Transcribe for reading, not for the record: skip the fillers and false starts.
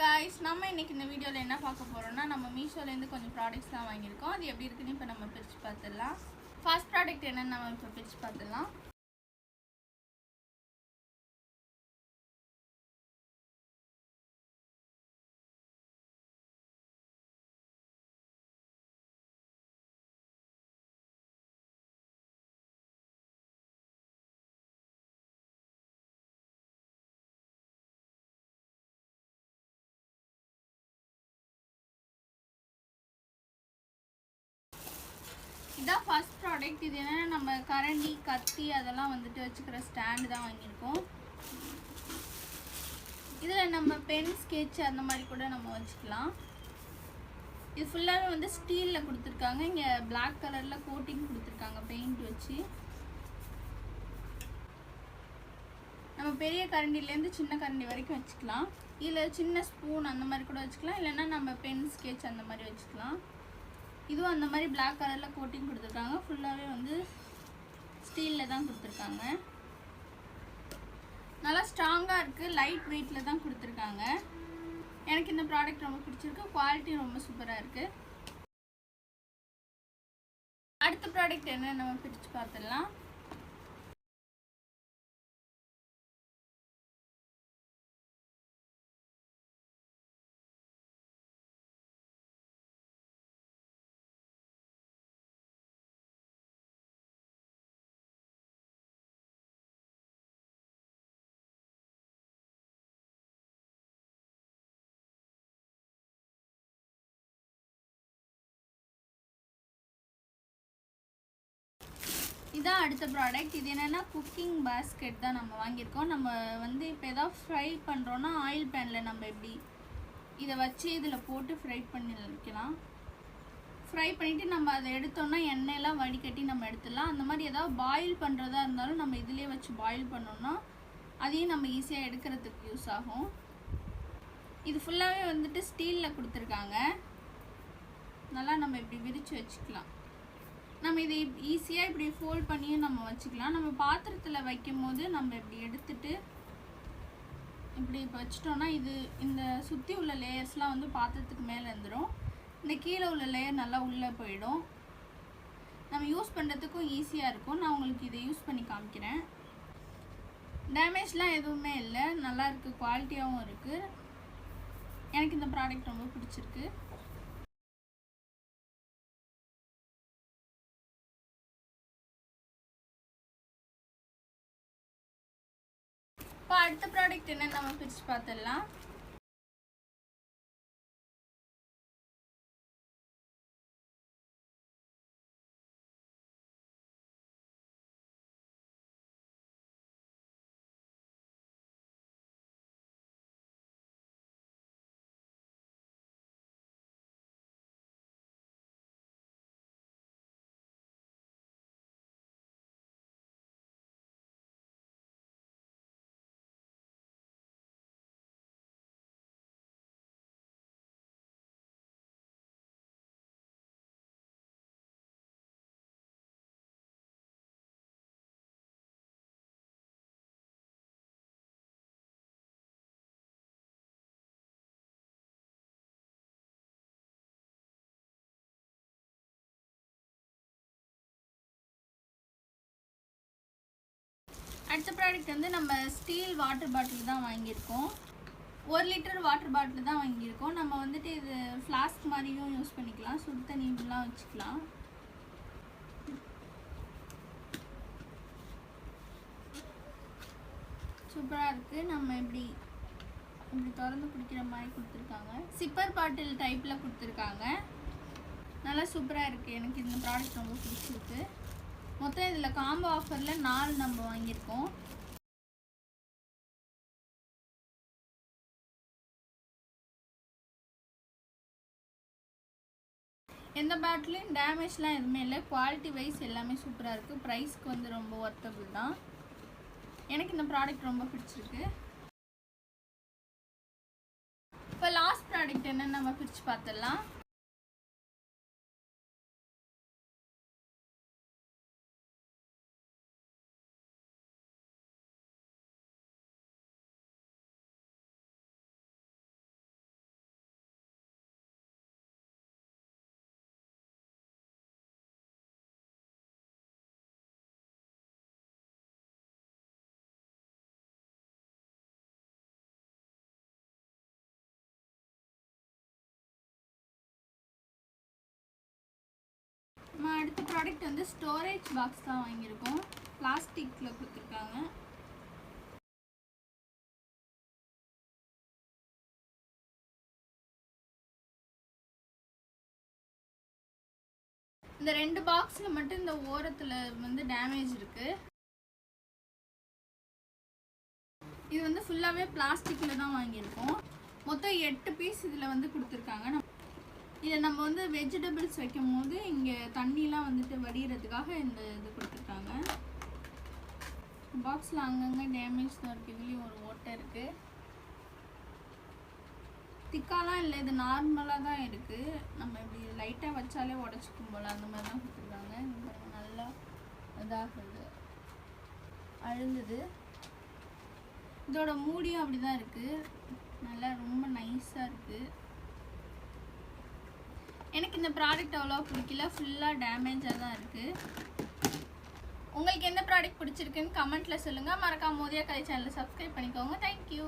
guys, நம்ம இன்னைக்கு இந்த வீடியோல என்ன பார்க்க போறோம்னா நம்ம மீஷோல இருந்து கொஞ்சம் ப்ராடக்ட்ஸ்லாம் வாங்கியிருக்கோம். அது எப்படி இருக்குன்னு இப்போ நம்ம பிரிச்சு பார்த்துடலாம். ஃபர்ஸ்ட் ப்ராடக்ட் என்னன்னு நம்ம இப்போ பிரிச்சு பார்த்துடலாம். இதான் ஃபர்ஸ்ட் ப்ராடக்ட். இது என்னன்னா நம்ம கரண்டி கத்தி அதெல்லாம் வந்துட்டு வச்சுக்கிற ஸ்டாண்டு தான் வாங்கியிருக்கோம். இதில் நம்ம பென் ஸ்கெட்ச் அந்த மாதிரி கூட நம்ம வச்சுக்கலாம். இது ஃபுல்லாகவே வந்து ஸ்டீலில் கொடுத்துருக்காங்க. இங்கே பிளாக் கலரில் கோட்டிங் கொடுத்துருக்காங்க பெயிண்ட் வச்சு. நம்ம பெரிய கரண்டிலேருந்து சின்ன கரண்டி வரைக்கும் வச்சுக்கலாம். இதில் சின்ன ஸ்பூன் அந்த மாதிரி கூட வச்சுக்கலாம், இல்லைன்னா நம்ம பென் ஸ்கெட்ச் அந்த மாதிரி வச்சுக்கலாம். இதுவும் அந்த மாதிரி பிளாக் கலரில் கோட்டிங் கொடுத்துருக்காங்க. ஃபுல்லாகவே வந்து ஸ்டீலில் தான் கொடுத்துருக்காங்க. நல்லா ஸ்ட்ராங்காக இருக்குது, லைட் வெயிட்டில் தான் கொடுத்துருக்காங்க. எனக்கு இந்த ப்ராடக்ட் ரொம்ப பிடிச்சிருக்கு, குவாலிட்டி ரொம்ப சூப்பராக இருக்குது. அடுத்த ப்ராடக்ட் என்ன நம்ம பிரித்து பார்த்துடலாம். இதான் அடுத்த ப்ராடக்ட். இது என்னென்னா குக்கிங் பேஸ்கெட் தான் நம்ம வாங்கியிருக்கோம். நம்ம வந்து இப்போ எதாவது ஃப்ரை பண்ணுறோன்னா ஆயில் பேனில் நம்ம எப்படி இதை வச்சு இதில் போட்டு ஃப்ரை பண்ணி வைக்கலாம். ஃப்ரை பண்ணிவிட்டு நம்ம அதை எடுத்தோன்னா எண்ணெயெல்லாம் வடிகட்டி நம்ம எடுத்துடலாம். அந்த மாதிரி எதாவது பாயில் பண்ணுறதா இருந்தாலும் நம்ம இதிலே வச்சு பாயில் பண்ணோன்னா அதையும் நம்ம ஈஸியாக எடுக்கிறதுக்கு யூஸ் ஆகும். இது ஃபுல்லாகவே வந்துட்டு ஸ்டீலில் கொடுத்துருக்காங்க. நல்லா நம்ம இப்படி விரித்து வச்சுக்கலாம். நம்ம இதை ஈஸியாக இப்படி ஃபோல்ட் பண்ணியும் நம்ம வச்சுக்கலாம். நம்ம பாத்திரத்தில் வைக்கும் போது நம்ம இப்படி எடுத்துட்டு இப்படி இப்போ வச்சிட்டோன்னா இது இந்த சுற்றி உள்ள லேயர்ஸ்லாம் வந்து பாத்திரத்துக்கு மேலே இருந்துடும். இந்த கீழே உள்ள லேயர் நல்லா உள்ளே போயிடும். நம்ம யூஸ் பண்ணுறதுக்கும் ஈஸியாக இருக்கும். நான் உங்களுக்கு இதை யூஸ் பண்ணி காமிக்கிறேன். டேமேஜ்லாம் எதுவுமே இல்லை, நல்லா இருக்குது, குவாலிட்டியாகவும் இருக்குது. எனக்கு இந்த ப்ராடக்ட் ரொம்ப பிடிச்சிருக்கு. இப்போ அடுத்த ப்ராடக்ட் என்னன்னு நம்ம பிரித்து பார்த்துடலாம். அடுத்த ப்ராடக்ட் வந்து நம்ம ஸ்டீல் வாட்டர் பாட்டில் தான் வாங்கியிருக்கோம். 1 லிட்டர் வாட்டர் பாட்டில் தான் வாங்கியிருக்கோம். நம்ம வந்துட்டு இது ஃப்ளாஸ்க் மாதிரியும் யூஸ் பண்ணிக்கலாம், சுடு தண்ணிலாம் வச்சுக்கலாம். சூப்பராக இருக்குது. நம்ம இப்படி திறந்து குடிக்கிற மாதிரி கொடுத்துருக்காங்க. சிப்பர் பாட்டில் டைப்பில் கொடுத்துருக்காங்க. நல்லா சூப்பராக இருக்குது. எனக்கு இந்த ப்ராடக்ட் ரொம்ப பிடிச்சிருக்கு. மொத்தம் இதில் காம்போ ஆஃபரில் 4 நம்ம வாங்கியிருக்கோம். எந்த பேட்லையும் டேமேஜ்லாம் எதுவுமே இல்லை, குவாலிட்டி வைஸ் எல்லாமே சூப்பராக இருக்குது. ப்ரைஸ்க்கு வந்து ரொம்ப ஒர்த்தபிள் தான். எனக்கு இந்த ப்ராடக்ட் ரொம்ப பிடிச்சிருக்கு. இப்போ லாஸ்ட் ப்ராடக்ட் என்னன்னு நம்ம பிரித்து பார்த்துடலாம். அடுத்த ப்ராடக்ட் வந்து ஸ்டோரேஜ் பாக்ஸ் தான் வாங்கியிருக்கோம். பிளாஸ்டிக்கில் கொடுத்துருக்காங்க. இந்த 2 பாக்ஸில் மட்டும் இந்த ஓரத்தில் வந்து டேமேஜ் இருக்குது. இது வந்து ஃபுல்லாகவே பிளாஸ்டிக்கில் தான் வாங்கியிருக்கோம். மொத்தம் 8 பீஸ் இதில் வந்து கொடுத்துருக்காங்க. இதை நம்ம வந்து வெஜிடபிள்ஸ் வைக்கும் போது இங்கே தண்ணிலாம் வந்துட்டு வடிகிறதுக்காக இந்த இது கொடுத்துருக்காங்க. பாக்ஸில் அங்கங்கே டேமேஜ் தான் இருக்குது. இதுலேயும் ஒரு ஓட்டை இருக்குது. திக்காலாம் இல்லை, இது நார்மலாக தான் இருக்குது. நம்ம இப்படி லைட்டாக வச்சாலே உடச்சிக்கும் போல் அந்த மாதிரி தான் கொடுத்துருக்காங்க. நல்லா இதாகுது, அழுகுது. இதோட மூடியும் அப்படி தான் இருக்குது. நல்லா ரொம்ப நைஸாக இருக்குது. எனக்கு இந்த ப்ராடக்ட் அவ்வளோ பிடிக்கல, ஃபுல்லாக டேமேஜாக தான் இருக்குது. உங்களுக்கு எந்த ப்ராடக்ட் பிடிச்சிருக்குன்னு கமெண்ட்டில் சொல்லுங்கள். மறக்காம மோதியா கலை சேனலை சப்ஸ்கிரைப் பண்ணிக்கோங்க. தேங்க்யூ.